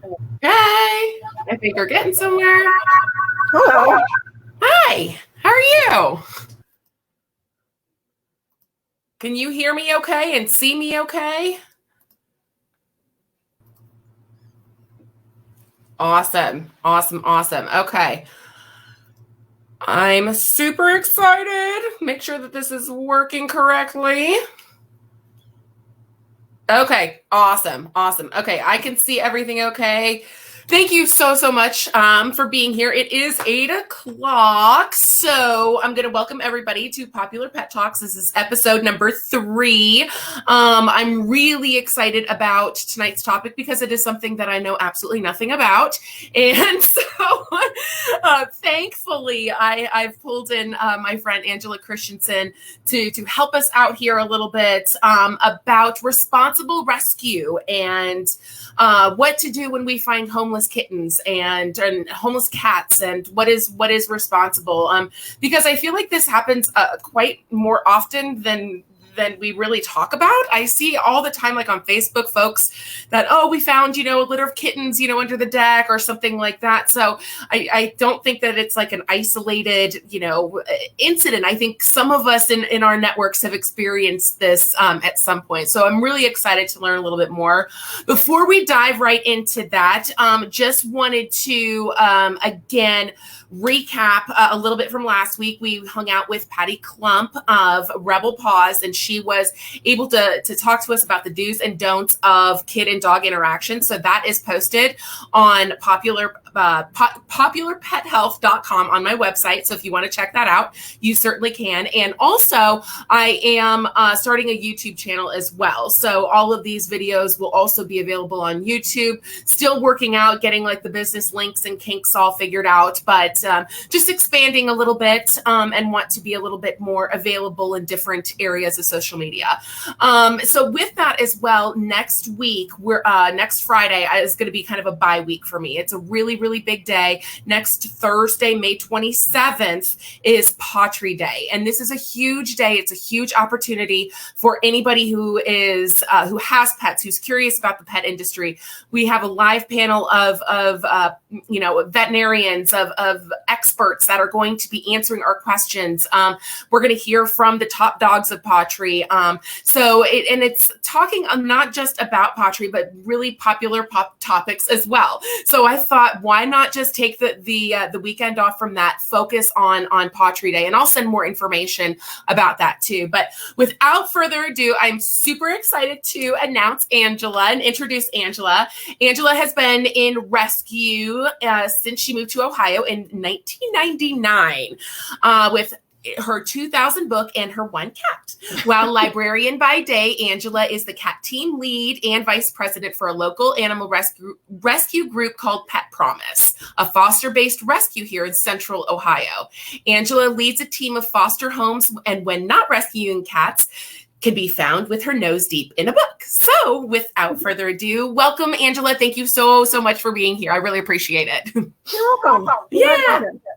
Hey, I think we're getting somewhere. Hello. Hi, how are you? Can you hear me okay and see me okay? Awesome. Okay. I'm super excited. Make sure that this is working correctly. Okay, awesome. Okay, I can see everything okay. Thank you so much for being here. It is 8 o'clock, so I'm going to welcome everybody to Popular Pet Talks. This is episode number 3. I'm really excited about tonight's topic because it is something that I know absolutely nothing about. And so thankfully, I've pulled in my friend Angela Christianson to help us out here a little bit about responsible rescue and what to do when we find homeless kittens and homeless cats, and what is responsible. Because I feel like this happens quite more often than we really talk about. I see all the time, like on Facebook, folks that, we found, a litter of kittens, under the deck or something like that. So I don't think that it's like an isolated, incident. I think some of us in our networks have experienced this at some point. So I'm really excited to learn a little bit more. Before we dive right into that, just wanted to, again, recap a little bit from last week. We hung out with Patty Klump of Rebel Paws, and she was able to talk to us about the do's and don'ts of kid and dog interaction. So that is posted on popularpethealth.com on my website. So if you want to check that out, you certainly can. And also, I am starting a YouTube channel as well. So all of these videos will also be available on YouTube. Still working out, getting like the business links and kinks all figured out, but just expanding a little bit and want to be a little bit more available in different areas of social media. So with that as well, next week, next Friday is going to be kind of a bye week for me. It's a really big day. Next Thursday, May 27th, is Pottery Day. And this is a huge day. It's a huge opportunity for anybody who has pets, who's curious about the pet industry. We have a live panel of veterinarians, of experts that are going to be answering our questions. We're going to hear from the top dogs of pottery. It's talking not just about pottery, but really popular pop topics as well. So I thought, why not just take the weekend off from that, focus on Pottery Day, and I'll send more information about that too. But without further ado, I'm super excited to announce Angela and introduce Angela. Angela has been in rescue since she moved to Ohio in 1999 with her 2000 book and her one cat. While librarian by day, Angela is the cat team lead and vice president for a local animal rescue group called Pet Promise, a foster-based rescue here in central Ohio. Angela leads a team of foster homes, and when not rescuing cats, can be found with her nose deep in a book. So without further ado, welcome, Angela. Thank you so much for being here. I really appreciate it. You're welcome.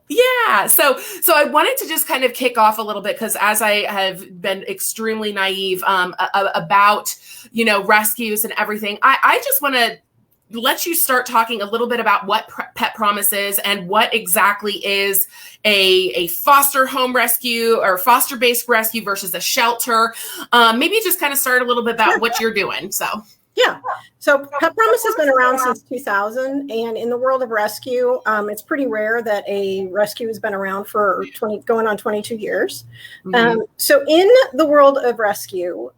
Yeah. So I wanted to just kind of kick off a little bit, because as I have been extremely naive about, rescues and everything, I just want to let you start talking a little bit about what Pet Promise is and what exactly is a foster home rescue or foster-based rescue versus a shelter. Maybe just kind of start a little bit about what you're doing. Yeah. So Pet Promise has been around since 2000. And in the world of rescue, it's pretty rare that a rescue has been around for going on 22 years. Mm-hmm. So in the world of rescue,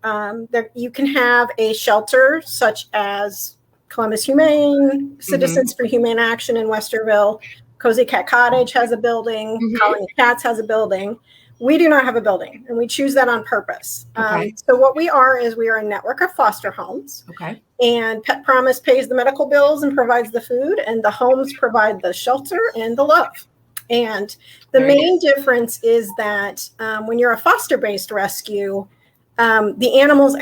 you can have a shelter such as Columbus Humane, Citizens for Humane Action in Westerville, Cozy Cat Cottage has a building, Colony Cats has a building. We do not have a building, and we choose that on purpose. Okay. So what we are a network of foster homes. Okay. And Pet Promise pays the medical bills and provides the food, and the homes provide the shelter and the love. And the main difference is that when you're a foster-based rescue, the animals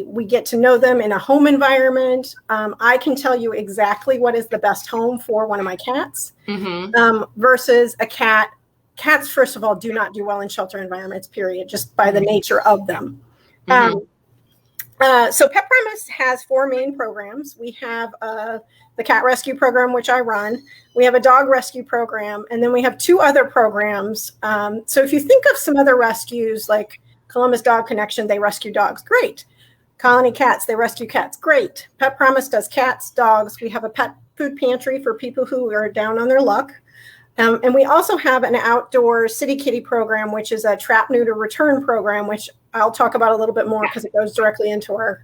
we get to know them in a home environment. I can tell you exactly what is the best home for one of my cats versus a cat. Cats, first of all, do not do well in shelter environments, period, just by the nature of them. So Pet Promise has 4 main programs. We have the cat rescue program, which I run. We have a dog rescue program, and then we have 2 other programs. So if you think of some other rescues, like Columbus Dog Connection, they rescue dogs. Great. Colony Cats, they rescue cats. Great. Pet Promise does cats, dogs. We have a pet food pantry for people who are down on their luck. And we also have an outdoor city kitty program, which is a trap, neuter, return program, which I'll talk about a little bit more because it goes directly into our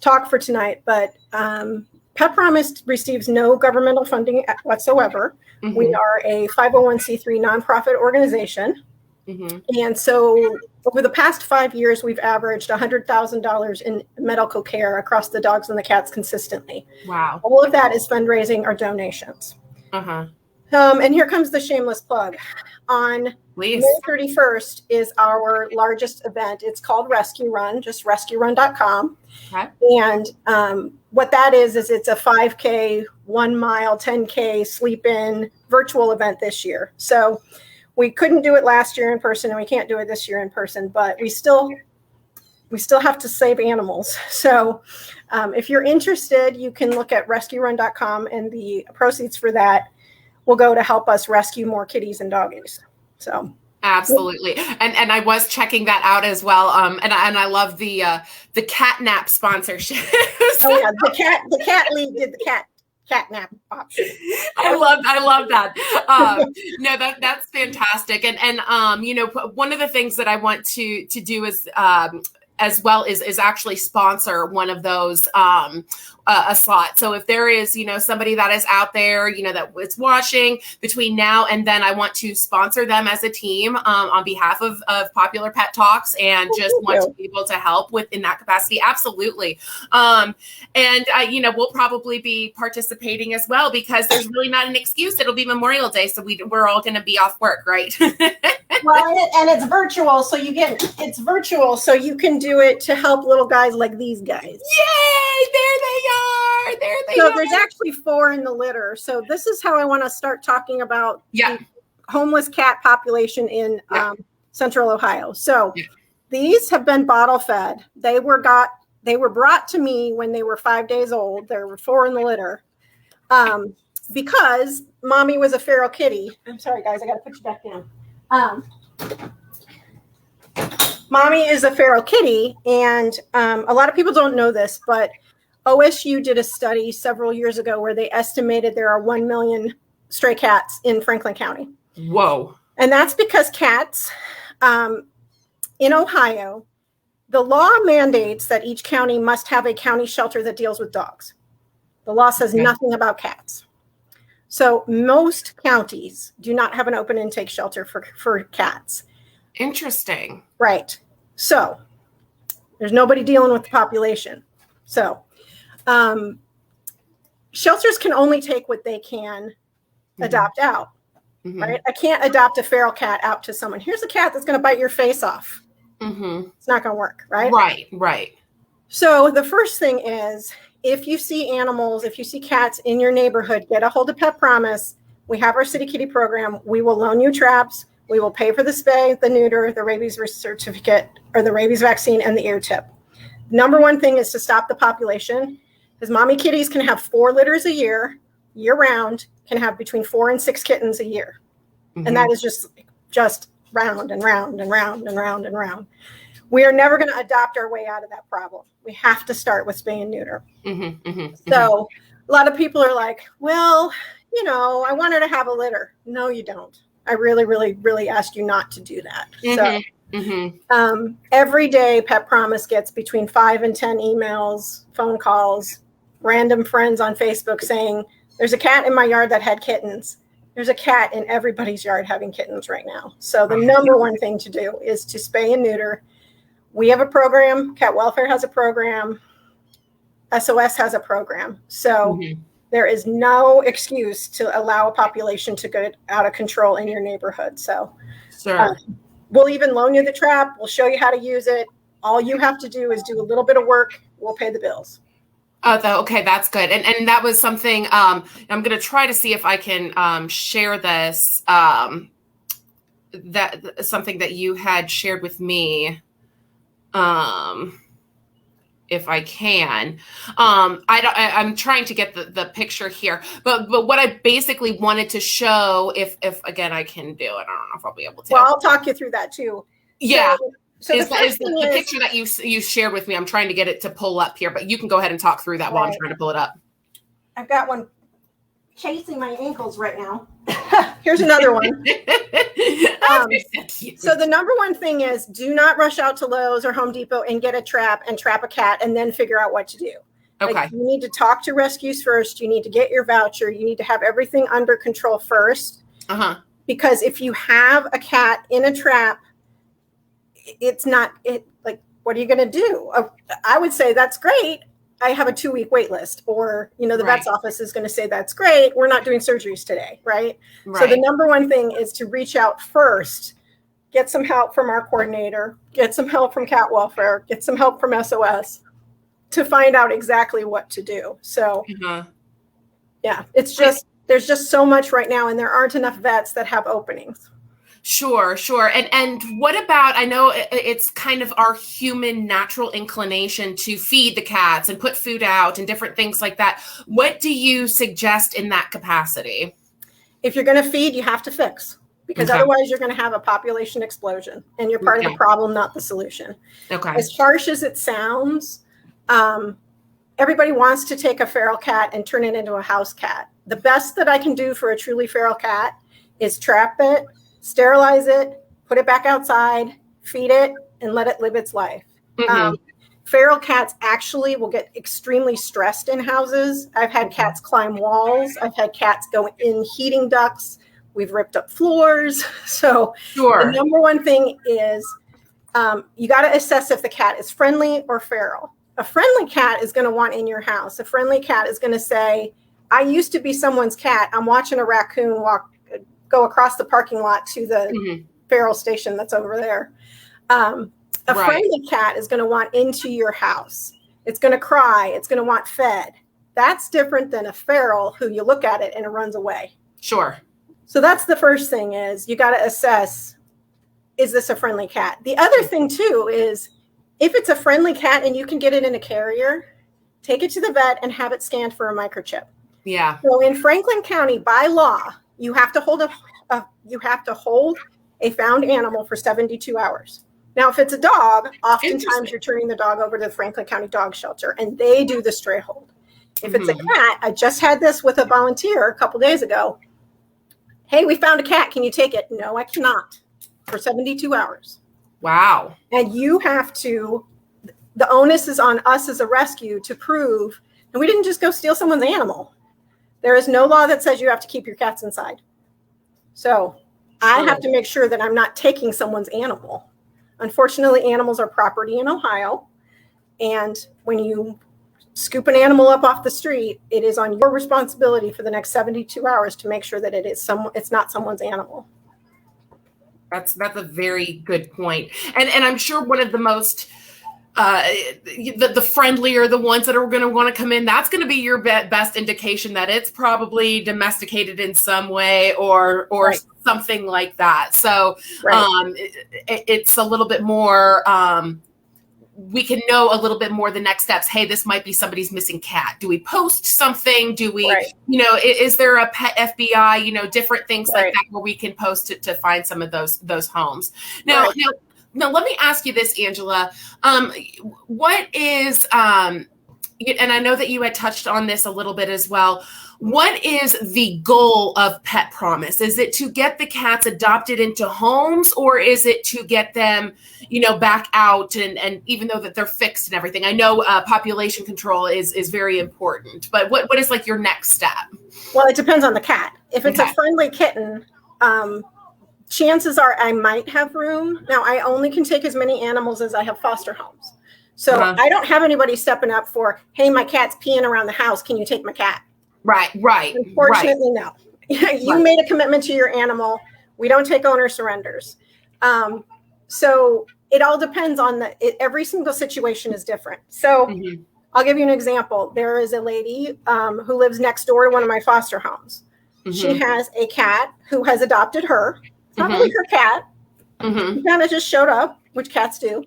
talk for tonight. But Pet Promise receives no governmental funding whatsoever. Mm-hmm. We are a 501c3 nonprofit organization. Mm-hmm. And so over the past 5 years, we've averaged $100,000 in medical care across the dogs and the cats consistently. Wow. All of that is fundraising or donations. Uh-huh. And here comes the shameless plug. On May 31st is our largest event. It's called Rescue Run, just rescuerun.com. Okay. And what that is it's a 5K, 1 mile, 10K sleep in virtual event this year. So we couldn't do it last year in person, and we can't do it this year in person, but we still have to save animals. So if you're interested, you can look at rescuerun.com, and the proceeds for that will go to help us rescue more kitties and doggies. So absolutely, and I was checking that out as well. And I love the cat nap sponsorship. Oh yeah, the cat league did the cat nap option. I love that. No, that's fantastic. And one of the things that I want to do is as well is actually sponsor one of those a slot. So if there is somebody that is out there that is watching between now and then, I want to sponsor them as a team on behalf of Pawpular Pet Talks, and just want to be able to help in that capacity. Absolutely. And we'll probably be participating as well, because there's really not an excuse. It'll be Memorial Day, so we're all going to be off work, right? Well, and it's virtual, so you can do it to help little guys like these guys. Yay! There they are. So there's actually 4 in the litter. So this is how I want to start talking about the homeless cat population in Central Ohio. So these have been bottle fed. They were brought to me when they were 5 days old. There were 4 in the litter. Because mommy was a feral kitty. I'm sorry, guys. I got to put you back down. Mommy is a feral kitty, and a lot of people don't know this, but OSU did a study several years ago where they estimated there are 1 million stray cats in Franklin County. Whoa. And that's because cats in Ohio, the law mandates that each county must have a county shelter that deals with dogs. The law says nothing about cats. So most counties do not have an open intake shelter for cats. Interesting. Right. So there's nobody dealing with the population. So shelters can only take what they can adopt out. Mm-hmm. Right. I can't adopt a feral cat out to someone. Here's a cat that's going to bite your face off. Mm-hmm. It's not going to work. Right. Right. So the first thing is, if you see animals, if you see cats in your neighborhood, get a hold of Pet Promise. We have our City Kitty program. We will loan you traps. We will pay for the spay, the neuter, the rabies certificate, or the rabies vaccine, and the ear tip. Number one thing is to stop the population, because mommy kitties can have 4 litters a year round, can have between 4 and 6 kittens a year. Mm-hmm. And that is just round and round and round and round and round. We are never going to adopt our way out of that problem. We have to start with spay and neuter. Mm-hmm, mm-hmm, so a lot of people are like, well, I want her to have a litter. No, you don't. I really, really, really ask you not to do that. Mm-hmm, so every day, Pet Promise gets between 5 and 10 emails, phone calls, random friends on Facebook saying, there's a cat in my yard that had kittens. There's a cat in everybody's yard having kittens right now. So the number one thing to do is to spay and neuter. We have a program. Cat Welfare has a program. SOS has a program. So there is no excuse to allow a population to go out of control in your neighborhood. So we'll even loan you the trap. We'll show you how to use it. All you have to do is do a little bit of work. We'll pay the bills. Okay, that's good. And that was something, I'm going to try to see if I can share this, that something that you had shared with me. if I can. I'm trying to get the picture here, but what I basically wanted to show, if again I can do it, I don't know if I'll be able to. Well, I'll talk you through that too. Yeah. So is the picture that you shared with me. I'm trying to get it to pull up here, but you can go ahead and talk through that while I'm trying to pull it up. I've got one chasing my ankles right now. Here's another one. So the number one thing is, do not rush out to Lowe's or Home Depot and get a trap and trap a cat and then figure out what to do. Okay. Like, you need to talk to rescues first. You need to get your voucher. You need to have everything under control first. Because if you have a cat in a trap, it's not like, what are you going to do? I would say that's great. I have a 2-week wait list, or, the vet's office is going to say, that's great. We're not doing surgeries today. Right. So the number one thing is to reach out first, get some help from our coordinator, get some help from cat welfare, get some help from SOS to find out exactly what to do. So yeah, it's just, there's just so much right now, and there aren't enough vets that have openings. Sure. And what about, I know it's kind of our human natural inclination to feed the cats and put food out and different things like that. What do you suggest in that capacity? If you're going to feed, you have to fix, because otherwise you're going to have a population explosion, and you're part of the problem, not the solution. As harsh as it sounds, everybody wants to take a feral cat and turn it into a house cat. The best that I can do for a truly feral cat is trap it, sterilize it, put it back outside, feed it, and let it live its life. Feral cats actually will get extremely stressed in houses. I've had cats climb walls. I've had cats go in heating ducts. We've ripped up floors. So the number one thing is you got to assess if the cat is friendly or feral. A friendly cat is going to want in your house. A friendly cat is going to say, I used to be someone's cat. I'm watching a raccoon go across the parking lot to the feral station that's over there. A friendly cat is going to want into your house. It's going to cry. It's going to want fed. That's different than a feral who you look at it and it runs away. Sure. So that's the first thing, is you got to assess, is this a friendly cat? The other thing too is, if it's a friendly cat and you can get it in a carrier, take it to the vet and have it scanned for a microchip. Yeah. So in Franklin County, by law, you have to hold a found animal for 72 hours. Now, if it's a dog, oftentimes you're turning the dog over to the Franklin County Dog Shelter, and they do the stray hold. If it's a cat, I just had this with a volunteer a couple days ago. Hey, we found a cat. Can you take it? No, I cannot, for 72 hours. Wow. And you have to, the onus is on us as a rescue to prove, and we didn't just go steal someone's animal. There is no law that says you have to keep your cats inside. So I have to make sure that I'm not taking someone's animal. Unfortunately, animals are property in Ohio. And when you scoop an animal up off the street, it is on your responsibility for the next 72 hours to make sure that it's not someone's animal. That's a very good point. And I'm sure one of the most the friendlier, the ones that are going to want to come in, that's going to be your best indication that it's probably domesticated in some way or something like that. So it's a little bit more, we can know a little bit more the next steps. Hey, this might be somebody's missing cat. Do we post something? Do we, is there a pet FBI, different things like that where we can post it to find some of those homes. Now, let me ask you this, Angela. What is, and I know that you had touched on this a little bit as well. What is the goal of Pet Promise? Is it to get the cats adopted into homes, or is it to get them, back out and even though that they're fixed and everything? I know population control is very important, but what is like your next step? Well, it depends on the cat. If it's a friendly kitten, chances are I might have room. Now, I only can take as many animals as I have foster homes. So I don't have anybody stepping up for, hey, my cat's peeing around the house. Can you take my cat? Right. Unfortunately, no. You made a commitment to your animal. We don't take owner surrenders. So it all depends on every single situation is different. So I'll give you an example. There is a lady who lives next door to one of my foster homes. She has a cat who has adopted her. It's not really her cat. She kind of just showed up, which cats do.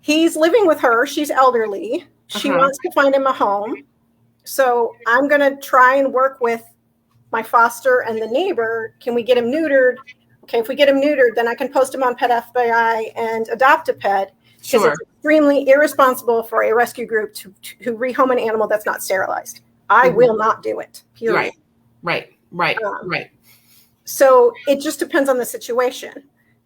He's living with her. She's elderly. She wants to find him a home. So I'm going to try and work with my foster and the neighbor. Can we get him neutered? Okay, if we get him neutered, then I can post him on Pet FBI and adopt a pet. Because it's extremely irresponsible for a rescue group to rehome an animal that's not sterilized. I will not do it. Period. Right. So it just depends on the situation.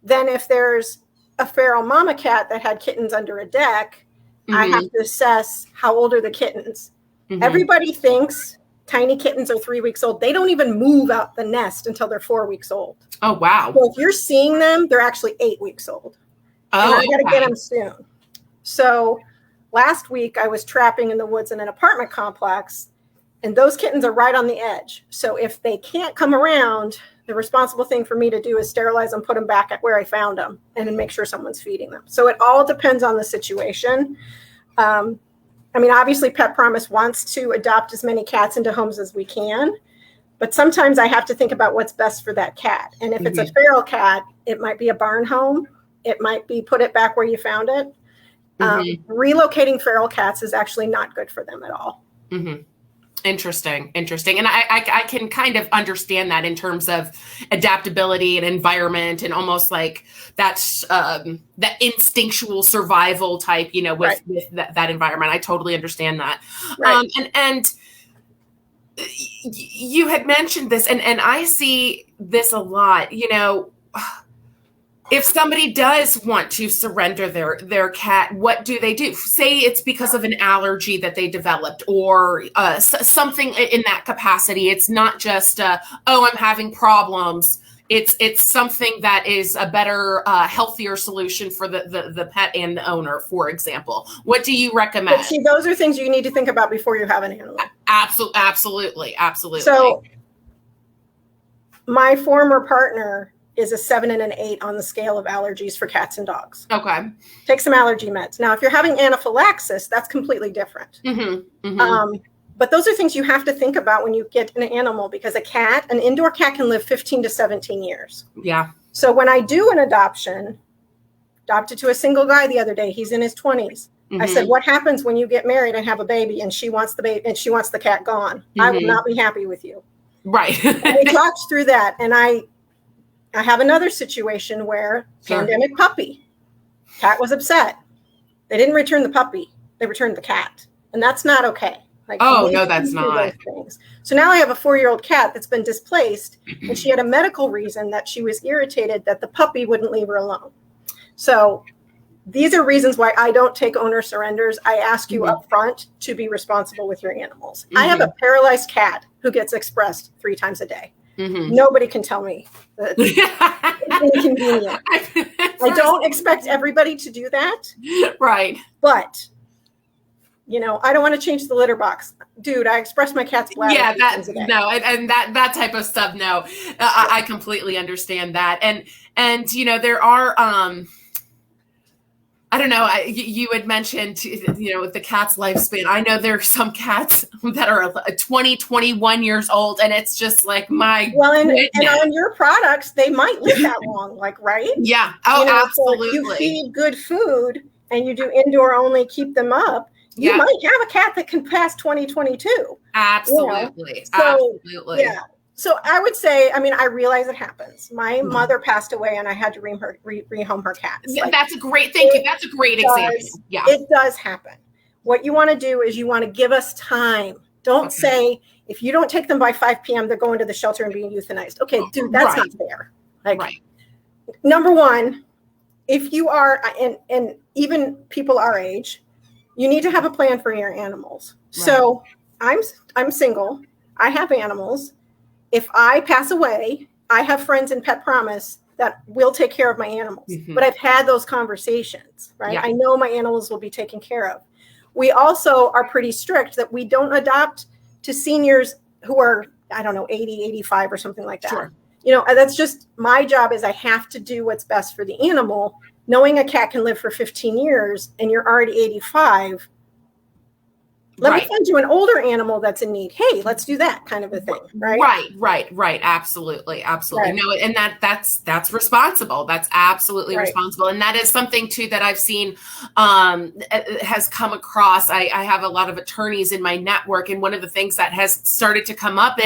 Then if there's a feral mama cat that had kittens under a deck, I have to assess how old are the kittens. Everybody thinks tiny kittens are 3 weeks old. They don't even move out the nest until they're 4 weeks old. Oh, wow. So if you're seeing them, they're actually 8 weeks old. And I got to get them soon. So last week I was trapping in the woods in an apartment complex, and those kittens are right on the edge. So if they can't come around, the responsible thing for me to do is sterilize them, put them back at where I found them, and then make sure someone's feeding them. So it all depends on the situation. I mean, obviously Pet Promise wants to adopt as many cats into homes as we can, but sometimes I have to think about what's best for that cat. And if it's a feral cat, it might be a barn home. It might be put it back where you found it. Relocating feral cats is actually not good for them at all. Interesting. And I can kind of understand that in terms of adaptability and environment, and almost like that's that instinctual survival type, with that environment. I totally understand that. Right. And you had mentioned this, and I see this a lot, if somebody does want to surrender their cat, what do they do? Say it's because of an allergy that they developed, or something in that capacity. It's not just, I'm having problems. It's something that is a better, healthier solution for the pet and the owner, for example. What do you recommend? But see, those are things you need to think about before you have an animal. Absolutely. So my former partner is a 7 and an 8 on the scale of allergies for cats and dogs. Okay. Take some allergy meds. Now, if you're having anaphylaxis, that's completely different. But those are things you have to think about when you get an animal, because an indoor cat can live 15 to 17 years. Yeah. So when I do an adopted to a single guy the other day, he's in his 20s. I said, what happens when you get married and have a baby and she wants the baby and she wants the cat gone? I will not be happy with you. Right. And we talked through that. And I have another situation where pandemic puppy, cat was upset. They didn't return the puppy. They returned the cat. And that's not okay. No, that's not. So now I have a 4-year-old cat that's been displaced, and she had a medical reason that she was irritated that the puppy wouldn't leave her alone. So these are reasons why I don't take owner surrenders. I ask you up front to be responsible with your animals. I have a paralyzed cat who gets expressed 3 times a day. Nobody can tell me that it's inconvenient. I don't expect everybody to do that. Right. But, I don't want to change the litter box. Dude, I express my cat's bladder. Yeah, that type of stuff. No, I completely understand that. And there are, I don't know. You had mentioned, the cat's lifespan. I know there are some cats that are 20, 21 years old, and it's just like and on your products, they might live that long, right? Yeah. Oh, absolutely. So if you feed good food and you do indoor only, keep them up, you might have a cat that can pass 2022. Absolutely. So, absolutely. Yeah. So I would say, I realize it happens. My mother passed away and I had to rehome her cats. That's a great, thank you. That's a great example. Yeah. It does happen. What you want to do is you want to give us time. Don't say, if you don't take them by 5 p.m., they're going to the shelter and being euthanized. Okay, dude, that's not fair. Number one, if you are, and even people our age, you need to have a plan for your animals. Right. So I'm single. I have animals. If I pass away, I have friends in Pet Promise that will take care of my animals. But I've had those conversations, right? Yeah. I know my animals will be taken care of. We also are pretty strict that we don't adopt to seniors who are, 80, 85 or something like that. Sure. That's just my job. Is I have to do what's best for the animal. Knowing a cat can live for 15 years and you're already 85, Let me find you an older animal that's in need. Hey, let's do that kind of a thing, right? Right. Absolutely. Right. No, and that's responsible. That's absolutely responsible. And that is something too that I've seen has come across. I have a lot of attorneys in my network, and one of the things that has started to come up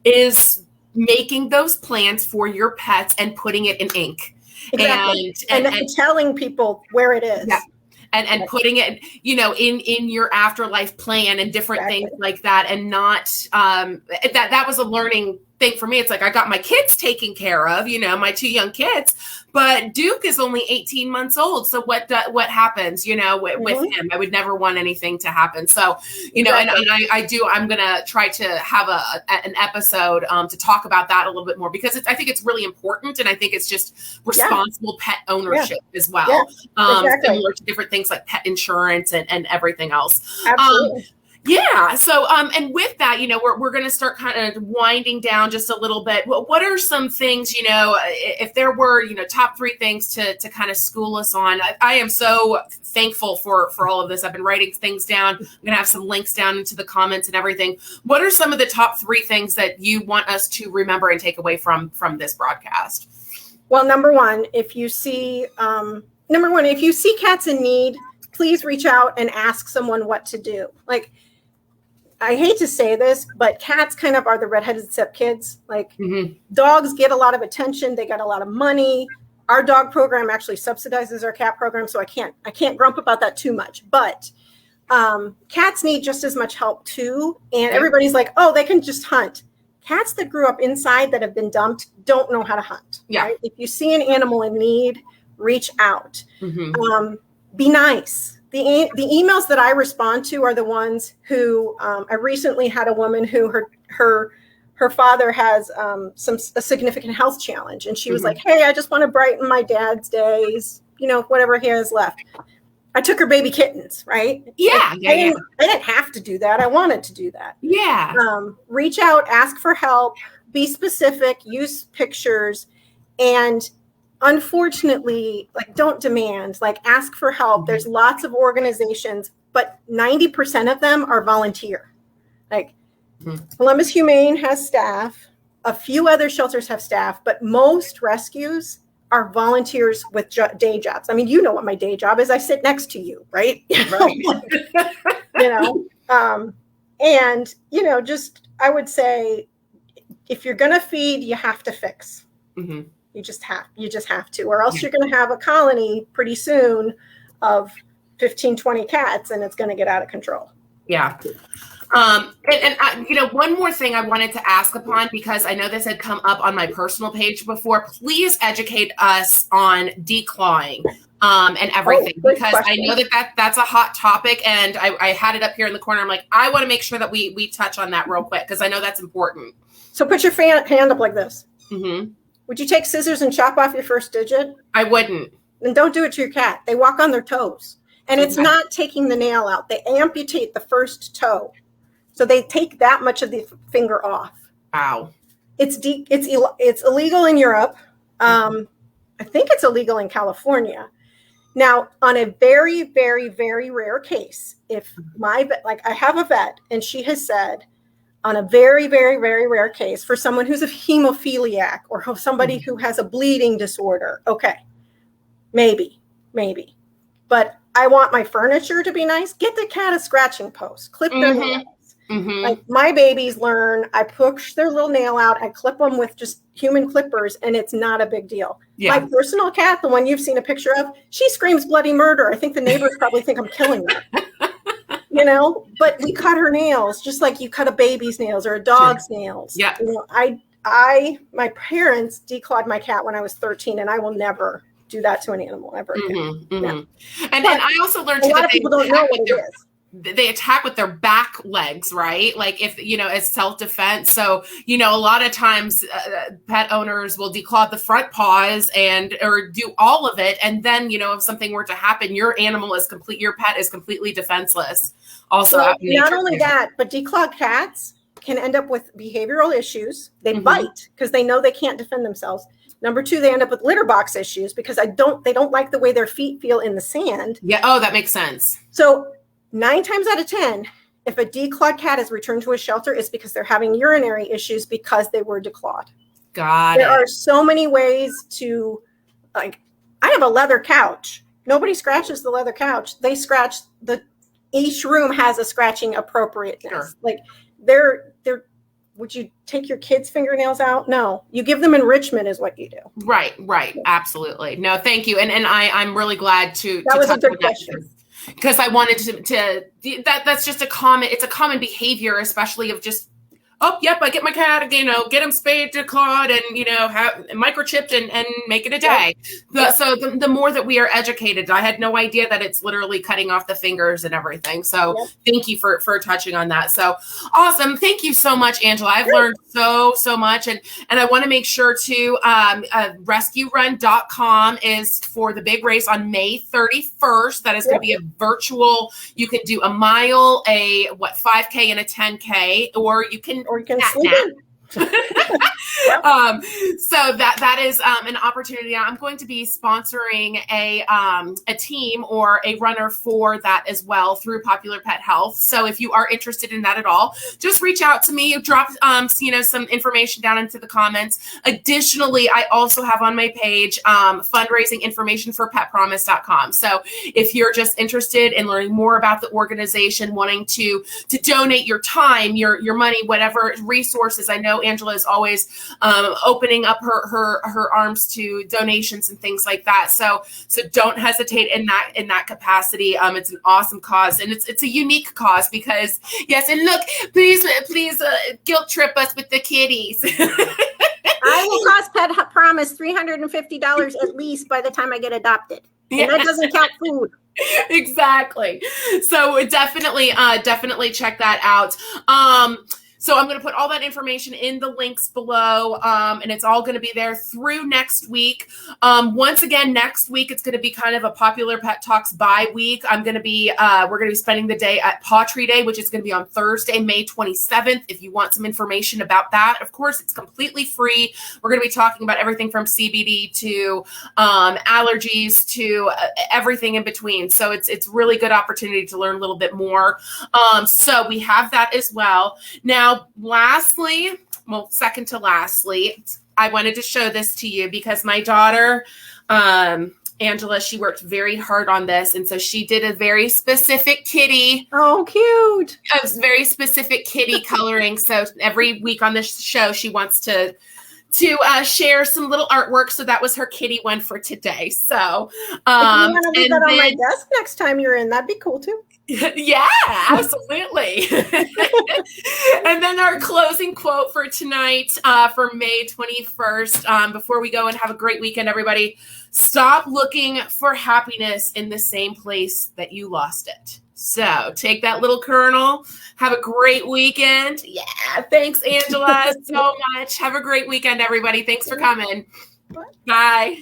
is making those plans for your pets and putting it in ink. Exactly. And telling people where it is. Yeah. And putting it, in your afterlife plan and different things like that. And not, that was a learning thing for me. It's like, I got my kids taken care of, my 2 young kids, but Duke is only 18 months old. So what happens, with him? I would never want anything to happen. So, and I'm going to try to have an episode to talk about that a little bit more, because I think it's really important. And I think it's just responsible pet ownership as well. Similar to different things like pet insurance and everything else. Absolutely. So, and with that, we're going to start kind of winding down just a little bit. What are some things, if there were, top 3 things to kind of school us on? I am so thankful for all of this. I've been writing things down. I'm going to have some links down into the comments and everything. What are some of the top 3 things that you want us to remember and take away from this broadcast? Well, number one, if you see cats in need, please reach out and ask someone what to do. Like, I hate to say this, but cats kind of are the redheaded stepkids. Like, dogs get a lot of attention. They get a lot of money. Our dog program actually subsidizes our cat program, so I can't grump about that too much. But cats need just as much help too. And everybody's like, oh, they can just hunt. Cats that grew up inside that have been dumped don't know how to hunt. Yeah. Right? If you see an animal in need, reach out. Be nice. The emails that I respond to are the ones who I recently had a woman who her father has a significant health challenge, and she was like, hey, I just want to brighten my dad's days, whatever he has left. I took her baby kittens, right? I didn't have to do that. I wanted to do that. Reach out, ask for help, be specific, use pictures, and unfortunately, don't demand, ask for help. There's lots of organizations, but 90% of them are volunteer. Columbus Humane has staff, a few other shelters have staff, but most rescues are volunteers with day jobs. I mean, you know what my day job is. I sit next to you, right? And I would say, if you're going to feed, you have to fix. You just have to, or else you're going to have a colony pretty soon of 15, 20 cats, and it's going to get out of control. Yeah. And one more thing I wanted to ask upon, because I know this had come up on my personal page before. Please educate us on declawing and everything, because question. I know that's a hot topic, and I had it up here in the corner. I'm like, I want to make sure that we touch on that real quick, because I know that's important. So put your hand up like this. Would you take scissors and chop off your first digit? I wouldn't. And don't do it to your cat. They walk on their toes. And it's not taking the nail out. They amputate the first toe. So they take that much of the finger off. Wow. It's illegal in Europe. I think it's illegal in California. Now, on a very, very, very rare case, if I have a vet, and she has said, on a very, very, very rare case, for someone who's a hemophiliac or somebody who has a bleeding disorder, okay, maybe. But I want my furniture to be nice. Get the cat a scratching post. Clip their nails. Like, my babies learn, I push their little nail out, I clip them with just human clippers, and it's not a big deal. My personal cat, the one you've seen a picture of, she screams bloody murder. I think the neighbors probably think I'm killing her. But we cut her nails just like you cut a baby's nails or a dog's nails. My parents declawed my cat when I was 13, and I will never do that to an animal ever again. And I also learned a lot of people don't know what it is. They attack with their back legs, right? Like, if, as self-defense. So, a lot of times pet owners will declaw the front paws or do all of it. And then, if something were to happen, your pet is completely defenseless. Also, not only that, but declawed cats can end up with behavioral issues. They bite because they know they can't defend themselves. Number 2, they end up with litter box issues because they don't like the way their feet feel in the sand. Yeah. Oh, that makes sense. So 9 times out of 10, if a declawed cat is returned to a shelter, it's because they're having urinary issues because they were declawed. Got it. There are so many ways to, like, I have a leather couch. Nobody scratches the leather couch. They scratch each room has a scratching appropriateness. Sure. Like would you take your kids' fingernails out? No, you give them enrichment is what you do. Right. Absolutely. No, thank you. And I'm really glad that was a good question. Because I wanted that's just it's a common behavior, especially of just, oh, yep, I get my cat, get him spayed, declawed, and, have microchipped and make it a day. Yep. So the more that we are educated, I had no idea that it's literally cutting off the fingers and everything. So Thank you for touching on that. So awesome. Thank you so much, Angela. I've learned so much. And I want to make sure to rescuerun.com is for the big race on May 31st. That is going to be a virtual, you can do a mile, 5K and a 10K, or you can sleep in. So that is an opportunity. I'm going to be sponsoring a team or a runner for that as well through Pawpular Pet Health. So if you are interested in that at all, just reach out to me, drop some information down into the comments. Additionally, I also have on my page fundraising information for petpromise.com. So if you're just interested in learning more about the organization, wanting to donate your time, your money, whatever resources, I know Angela is always opening up her arms to donations and things like that. So don't hesitate in that capacity. It's an awesome cause, and it's a unique cause because yes. And look, please guilt trip us with the kitties. I will cost Pet Promise $350 at least by the time I get adopted. And that doesn't count food. Exactly. So definitely check that out. So I'm going to put all that information in the links below, and it's all going to be there through next week. Once again, next week, it's going to be kind of a Pawpular Pet Talks bye week. We're going to be spending the day at Paw Tree Day, which is going to be on Thursday, May 27th. If you want some information about that, of course, it's completely free. We're going to be talking about everything from CBD to allergies to everything in between. So it's really good opportunity to learn a little bit more. So we have that as well. Now, second to lastly, I wanted to show this to you because my daughter, Angela, she worked very hard on this. And so she did a very specific kitty. Oh, cute. A very specific kitty coloring. So every week on this show, she wants to share some little artwork. So that was her kitty one for today. So, if you want to leave that on my desk next time you're in, that'd be cool too. Yeah, absolutely. And then our closing quote for tonight, for May 21st, before we go and have a great weekend, everybody, stop looking for happiness in the same place that you lost it. So take that little kernel. Have a great weekend. Yeah. Thanks, Angela, so much. Have a great weekend, everybody. Thanks for coming. Bye.